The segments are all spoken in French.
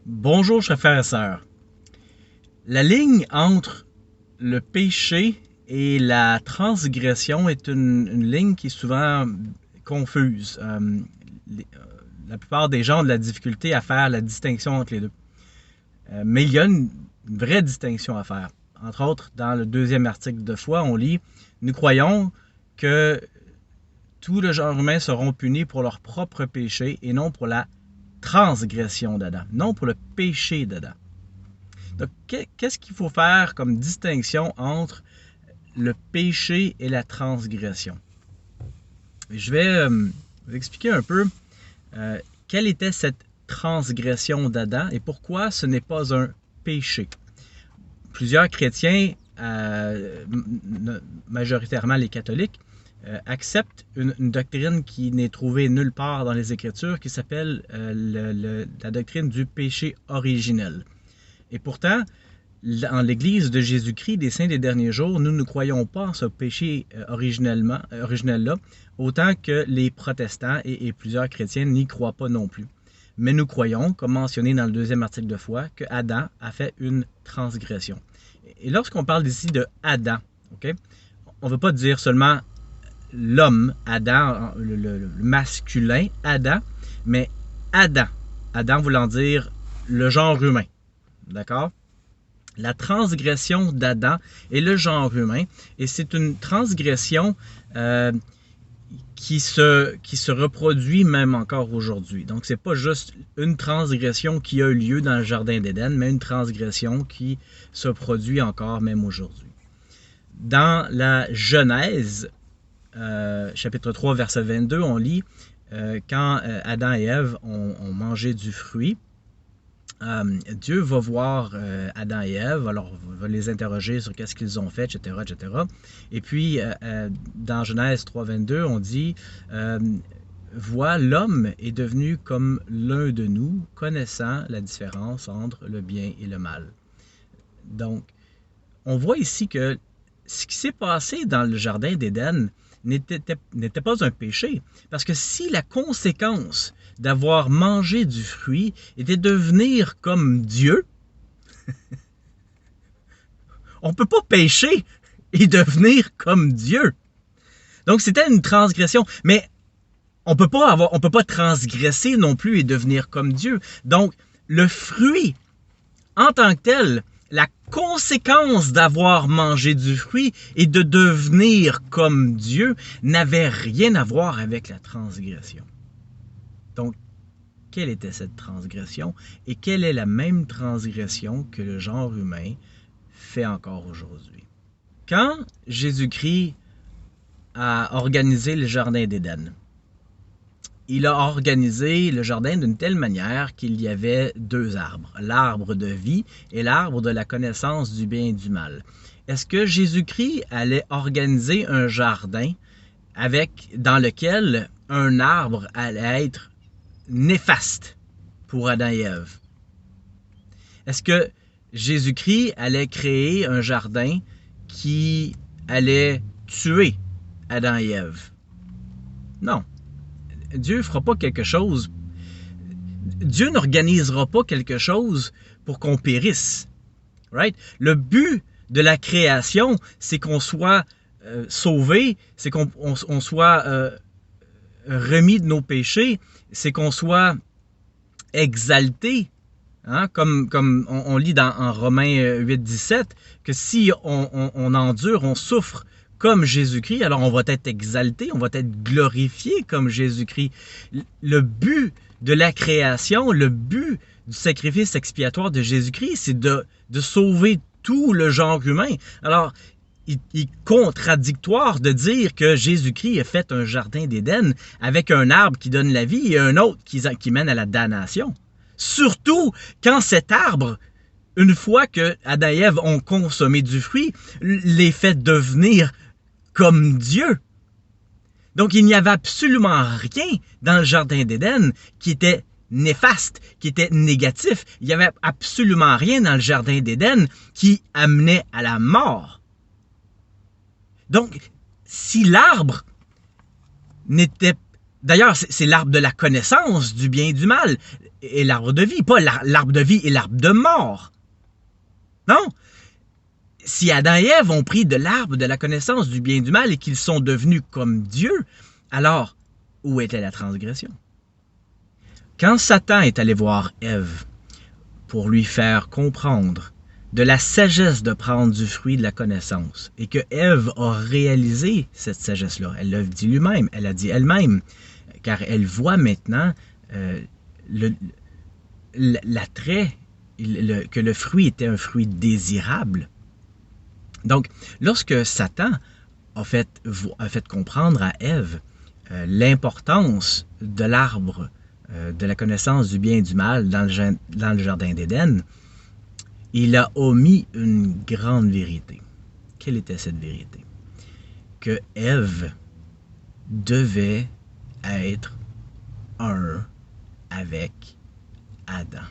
Bonjour, chers frères et sœurs. La ligne entre le péché et la transgression est une ligne qui est souvent confuse. La plupart des gens ont de la difficulté à faire la distinction entre les deux. Mais il y a une vraie distinction à faire. Entre autres, dans le deuxième article de foi, on lit « Nous croyons que tout le genre humain seront punis pour leur propre péché et non pour la transgression d'Adam, non pour le péché d'Adam. » Donc, qu'est-ce qu'il faut faire comme distinction entre le péché et la transgression? Je vais vous expliquer un peu quelle était cette transgression d'Adam et pourquoi ce n'est pas un péché. Plusieurs chrétiens, majoritairement les catholiques, acceptent une doctrine qui n'est trouvée nulle part dans les Écritures, qui s'appelle la doctrine du péché originel. Et pourtant, en l'Église de Jésus-Christ, des saints des derniers jours, nous ne croyons pas en ce péché originel-là, autant que les protestants et plusieurs chrétiens n'y croient pas non plus. Mais nous croyons, comme mentionné dans le deuxième article de foi, que Adam a fait une transgression. Et lorsqu'on parle ici de Adam, okay, on ne veut pas dire seulement l'homme, Adam, le masculin, Adam, mais Adam. Adam voulant dire le genre humain. D'accord? La transgression d'Adam est le genre humain, et c'est une transgression qui se reproduit même encore aujourd'hui. Donc, ce n'est pas juste une transgression qui a eu lieu dans le Jardin d'Éden, mais une transgression qui se produit encore même aujourd'hui. Dans la Genèse, chapitre 3, verset 22, on lit quand Adam et Ève ont mangé du fruit, Dieu va voir Adam et Ève, alors va les interroger sur qu'est-ce qu'ils ont fait, etc., etc. Et puis, dans Genèse 3, 22, on dit « Vois, l'homme est devenu comme l'un de nous, connaissant la différence entre le bien et le mal. » Donc, on voit ici que ce qui s'est passé dans le Jardin d'Éden n'était pas un péché. Parce que si la conséquence d'avoir mangé du fruit était de devenir comme Dieu, on ne peut pas pécher et devenir comme Dieu. Donc c'était une transgression. Mais on peut pas transgresser non plus et devenir comme Dieu. Donc le fruit, en tant que tel, la conséquence d'avoir mangé du fruit et de devenir comme Dieu n'avait rien à voir avec la transgression. Donc, quelle était cette transgression et quelle est la même transgression que le genre humain fait encore aujourd'hui? Quand Jésus-Christ a organisé le Jardin d'Éden, il a organisé le jardin d'une telle manière qu'il y avait deux arbres, l'arbre de vie et l'arbre de la connaissance du bien et du mal. Est-ce que Jésus-Christ allait organiser un jardin dans lequel un arbre allait être néfaste pour Adam et Ève? Est-ce que Jésus-Christ allait créer un jardin qui allait tuer Adam et Ève? Non. Dieu ne fera pas quelque chose. Dieu n'organisera pas quelque chose pour qu'on périsse. Right? Le but de la création, c'est qu'on soit sauvé, c'est qu'on soit remis de nos péchés, c'est qu'on soit exalté. Hein? Comme on lit en Romains 8, 17, que si on endure, on souffre comme Jésus-Christ, alors on va être exalté, on va être glorifié comme Jésus-Christ. Le but de la création, le but du sacrifice expiatoire de Jésus-Christ, c'est de sauver tout le genre humain. Alors, il est contradictoire de dire que Jésus-Christ a fait un jardin d'Éden avec un arbre qui donne la vie et un autre qui mène à la damnation. Surtout quand cet arbre, une fois que Adam et Ève ont consommé du fruit, les fait devenir comme Dieu. Donc, il n'y avait absolument rien dans le Jardin d'Éden qui était néfaste, qui était négatif. Il n'y avait absolument rien dans le Jardin d'Éden qui amenait à la mort. Donc, si l'arbre n'était D'ailleurs, c'est l'arbre de la connaissance du bien et du mal et l'arbre de vie, pas l'arbre de vie et l'arbre de mort. Non, si Adam et Ève ont pris de l'arbre de la connaissance du bien et du mal et qu'ils sont devenus comme Dieu, alors où était la transgression? Quand Satan est allé voir Ève pour lui faire comprendre de la sagesse de prendre du fruit de la connaissance, et que Ève a réalisé cette sagesse-là, elle l'a dit lui-même, elle a dit elle-même, car elle voit maintenant l'attrait, que le fruit était un fruit désirable. Donc, lorsque Satan a fait comprendre à Ève l'importance de l'arbre de la connaissance du bien et du mal dans le jardin d'Éden, il a omis une grande vérité. Quelle était cette vérité? Que Ève devait être un avec Adam.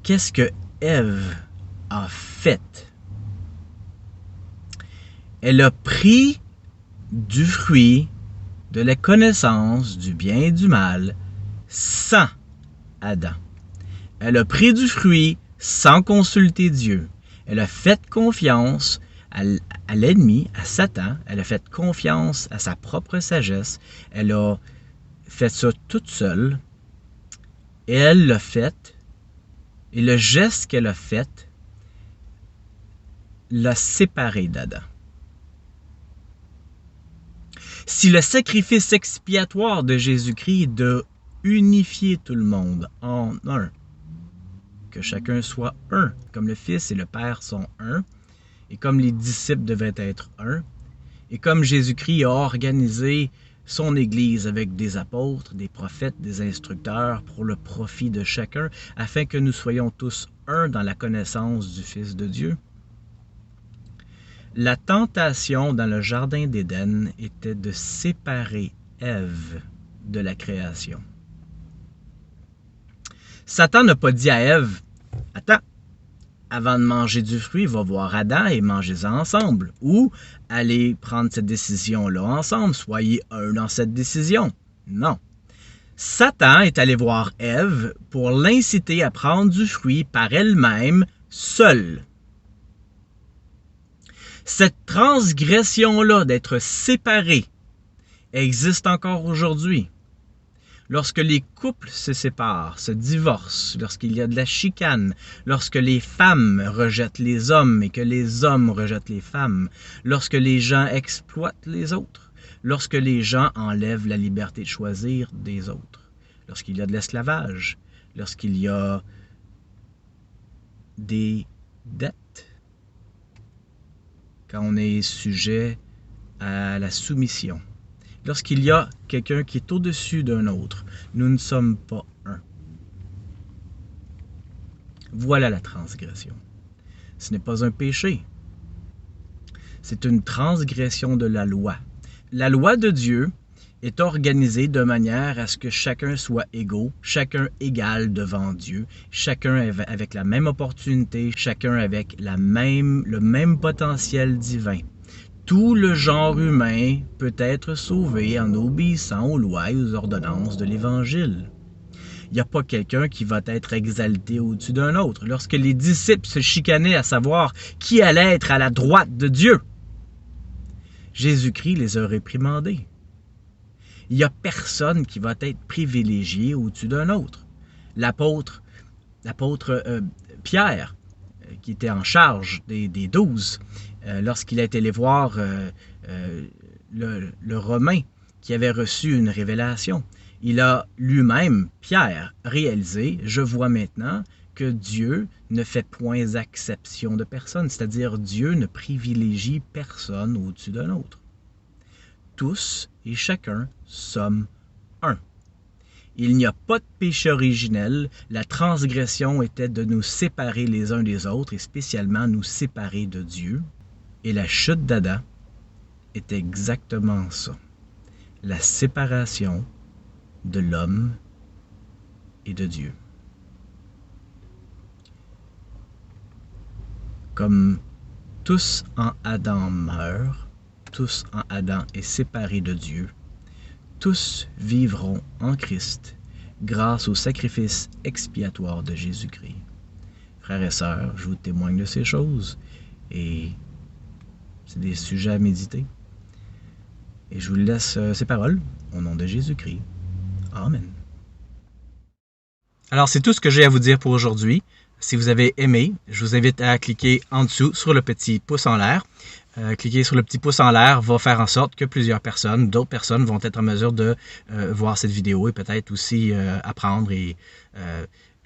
Qu'est-ce que Ève a fait? Elle a pris du fruit de la connaissance du bien et du mal sans Adam. Elle a pris du fruit sans consulter Dieu. Elle a fait confiance à l'ennemi, à Satan. Elle a fait confiance à sa propre sagesse. Elle a fait ça toute seule. Et elle l'a fait. Et le geste qu'elle a fait l'a séparée d'Adam. Si le sacrifice expiatoire de Jésus-Christ est de unifier tout le monde en un, que chacun soit un, comme le Fils et le Père sont un, et comme les disciples devaient être un, et comme Jésus-Christ a organisé son Église avec des apôtres, des prophètes, des instructeurs pour le profit de chacun, afin que nous soyons tous un dans la connaissance du Fils de Dieu. La tentation dans le jardin d'Éden était de séparer Ève de la création. Satan n'a pas dit à Ève, « Attends, avant de manger du fruit, va voir Adam et mangez-en ensemble. » Ou « Allez prendre cette décision-là ensemble, soyez un dans cette décision. » Non. Satan est allé voir Ève pour l'inciter à prendre du fruit par elle-même, seule. Cette transgression-là d'être séparée existe encore aujourd'hui. Lorsque les couples se séparent, se divorcent, lorsqu'il y a de la chicane, lorsque les femmes rejettent les hommes et que les hommes rejettent les femmes, lorsque les gens exploitent les autres, lorsque les gens enlèvent la liberté de choisir des autres, lorsqu'il y a de l'esclavage, lorsqu'il y a des dettes, quand on est sujet à la soumission. Lorsqu'il y a quelqu'un qui est au-dessus d'un autre, nous ne sommes pas un. Voilà la transgression. Ce n'est pas un péché. C'est une transgression de la loi. La loi de Dieu est organisée de manière à ce que chacun soit égaux, chacun égal devant Dieu, chacun avec la même opportunité, chacun avec le même potentiel divin. Tout le genre humain peut être sauvé en obéissant aux lois et aux ordonnances de l'Évangile. Il n'y a pas quelqu'un qui va être exalté au-dessus d'un autre. Lorsque les disciples se chicanaient à savoir qui allait être à la droite de Dieu, Jésus-Christ les a réprimandés. Il n'y a personne qui va être privilégié au-dessus d'un autre. L'apôtre Pierre, qui était en charge des 12, lorsqu'il est allé voir le Romain qui avait reçu une révélation, il a lui-même, Pierre, réalisé, je vois maintenant que Dieu ne fait point exception de personne, c'est-à-dire Dieu ne privilégie personne au-dessus d'un autre. Tous et chacun sommes un. Il n'y a pas de péché originel, la transgression était de nous séparer les uns des autres et spécialement nous séparer de Dieu. Et la chute d'Adam est exactement ça, la séparation de l'homme et de Dieu. Comme tous en Adam meurent, tous en Adam est séparés de Dieu, tous vivront en Christ grâce au sacrifice expiatoire de Jésus-Christ. Frères et sœurs, je vous témoigne de ces choses et c'est des sujets à méditer. Et je vous laisse ces paroles au nom de Jésus-Christ. Amen. Alors, c'est tout ce que j'ai à vous dire pour aujourd'hui. Si vous avez aimé, je vous invite à cliquer en dessous sur le petit pouce en l'air. Cliquer sur le petit pouce en l'air va faire en sorte que d'autres personnes vont être en mesure de voir cette vidéo et peut-être aussi apprendre et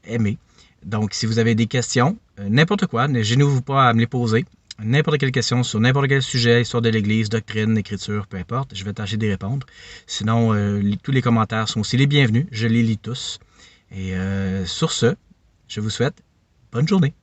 aimer. Donc, si vous avez des questions, n'importe quoi, ne gênez-vous pas à me les poser. N'importe quelle question sur n'importe quel sujet, histoire de l'Église, doctrine, écriture, peu importe, je vais tâcher d'y répondre. Sinon, tous les commentaires sont aussi les bienvenus, je les lis tous. Et sur ce, je vous souhaite bonne journée.